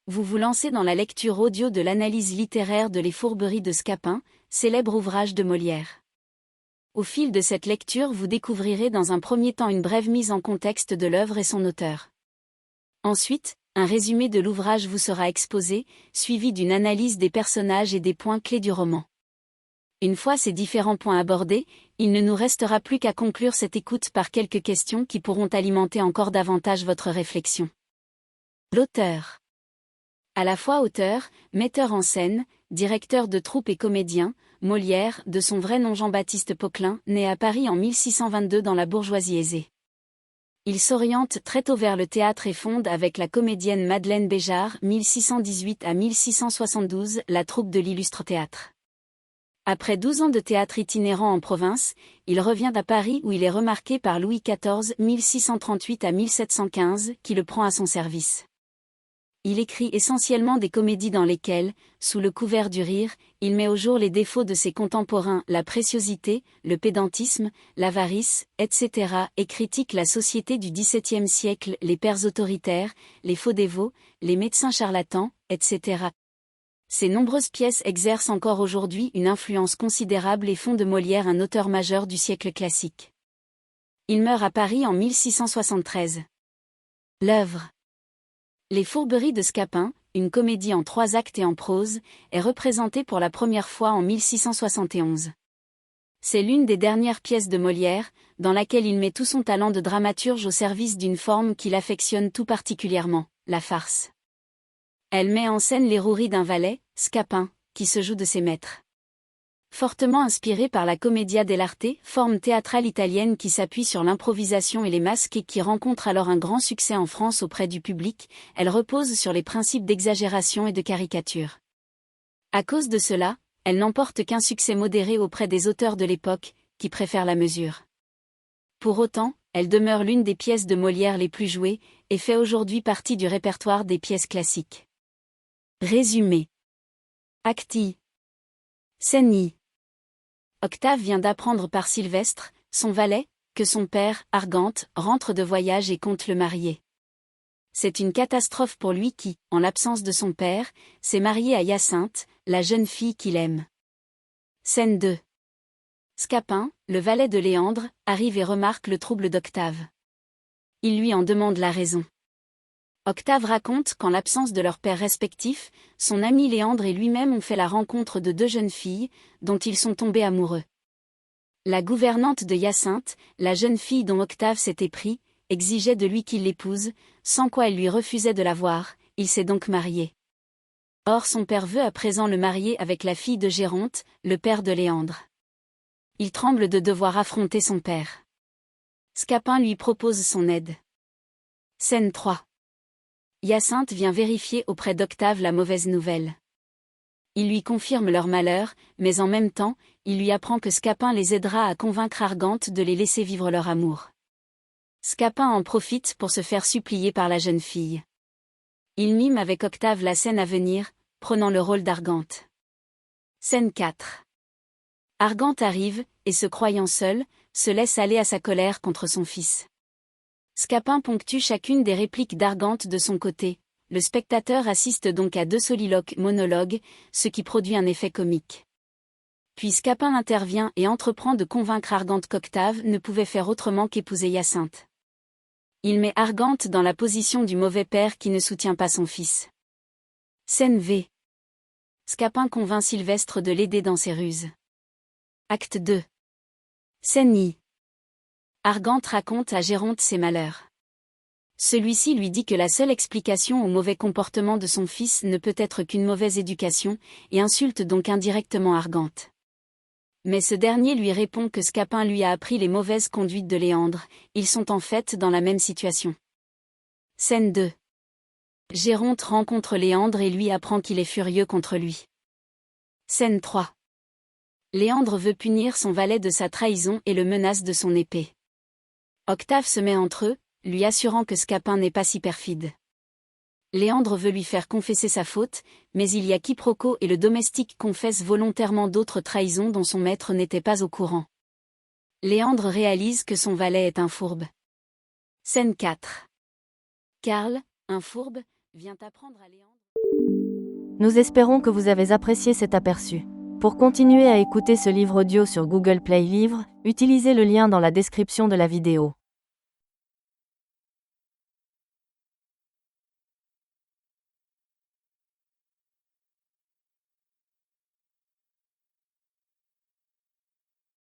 Vous vous lancez dans la lecture audio de l'analyse littéraire de Les Fourberies de Scapin, célèbre ouvrage de Molière. Au fil de cette lecture, vous découvrirez dans un premier temps une brève mise en contexte de l'œuvre et son auteur. Ensuite, un résumé de l'ouvrage vous sera exposé, suivi d'une analyse des personnages et des points clés du roman. Une fois ces différents points abordés, il ne nous restera plus qu'à conclure cette écoute par quelques questions qui pourront alimenter encore davantage votre réflexion. L'auteur. À la fois auteur, metteur en scène, directeur de troupe et comédien, Molière, de son vrai nom Jean-Baptiste Poquelin, naît à Paris en 1622 dans la bourgeoisie aisée. Il s'oriente très tôt vers le théâtre et fonde avec la comédienne Madeleine Béjart, 1618 à 1672, la troupe de l'Illustre Théâtre. Après 12 ans de théâtre itinérant en province, il revient à Paris où il est remarqué par Louis XIV, 1638 à 1715, qui le prend à son service. Il écrit essentiellement des comédies dans lesquelles, sous le couvert du rire, il met au jour les défauts de ses contemporains, la préciosité, le pédantisme, l'avarice, etc., et critique la société du XVIIe siècle, les pères autoritaires, les faux dévots, les médecins charlatans, etc. Ces nombreuses pièces exercent encore aujourd'hui une influence considérable et font de Molière un auteur majeur du siècle classique. Il meurt à Paris en 1673. L'œuvre. Les Fourberies de Scapin, une comédie en 3 actes et en prose, est représentée pour la première fois en 1671. C'est l'une des dernières pièces de Molière, dans laquelle il met tout son talent de dramaturge au service d'une forme qu'il affectionne tout particulièrement, la farce. Elle met en scène les roueries d'un valet, Scapin, qui se joue de ses maîtres. Fortement inspirée par la commedia dell'arte, forme théâtrale italienne qui s'appuie sur l'improvisation et les masques et qui rencontre alors un grand succès en France auprès du public, elle repose sur les principes d'exagération et de caricature. À cause de cela, elle n'emporte qu'un succès modéré auprès des auteurs de l'époque, qui préfèrent la mesure. Pour autant, elle demeure l'une des pièces de Molière les plus jouées, et fait aujourd'hui partie du répertoire des pièces classiques. Résumé. Acte I. Scène I. Octave vient d'apprendre par Sylvestre, son valet, que son père, Argante, rentre de voyage et compte le marier. C'est une catastrophe pour lui qui, en l'absence de son père, s'est marié à Hyacinthe, la jeune fille qu'il aime. Scène 2. Scapin, le valet de Léandre, arrive et remarque le trouble d'Octave. Il lui en demande la raison. Octave raconte qu'en l'absence de leurs pères respectifs, son ami Léandre et lui-même ont fait la rencontre de 2 jeunes filles, dont ils sont tombés amoureux. La gouvernante de Hyacinthe, la jeune fille dont Octave s'était pris, exigeait de lui qu'il l'épouse, sans quoi elle lui refusait de la voir, il s'est donc marié. Or son père veut à présent le marier avec la fille de Géronte, le père de Léandre. Il tremble de devoir affronter son père. Scapin lui propose son aide. Scène 3. Hyacinthe vient vérifier auprès d'Octave la mauvaise nouvelle. Il lui confirme leur malheur, mais en même temps, il lui apprend que Scapin les aidera à convaincre Argante de les laisser vivre leur amour. Scapin en profite pour se faire supplier par la jeune fille. Il mime avec Octave la scène à venir, prenant le rôle d'Argante. Scène 4. Argante arrive, et se croyant seule, se laisse aller à sa colère contre son fils. Scapin ponctue chacune des répliques d'Argante de son côté. Le spectateur assiste donc à 2 soliloques monologues, ce qui produit un effet comique. Puis Scapin intervient et entreprend de convaincre Argante qu'Octave ne pouvait faire autrement qu'épouser Hyacinthe. Il met Argante dans la position du mauvais père qui ne soutient pas son fils. Scène V. Scapin convainc Sylvestre de l'aider dans ses ruses. Acte 2. Scène I. Argante raconte à Géronte ses malheurs. Celui-ci lui dit que la seule explication au mauvais comportement de son fils ne peut être qu'une mauvaise éducation, et insulte donc indirectement Argante. Mais ce dernier lui répond que Scapin lui a appris les mauvaises conduites de Léandre, ils sont en fait dans la même situation. Scène 2. Géronte rencontre Léandre et lui apprend qu'il est furieux contre lui. Scène 3. Léandre veut punir son valet de sa trahison et le menace de son épée. Octave se met entre eux, lui assurant que Scapin n'est pas si perfide. Léandre veut lui faire confesser sa faute, mais il y a quiproquo et le domestique confesse volontairement d'autres trahisons dont son maître n'était pas au courant. Léandre réalise que son valet est un fourbe. Scène 4. Karl, un fourbe, vient apprendre à Léandre... Nous espérons que vous avez apprécié cet aperçu. Pour continuer à écouter ce livre audio sur Google Play Livres, utilisez le lien dans la description de la vidéo.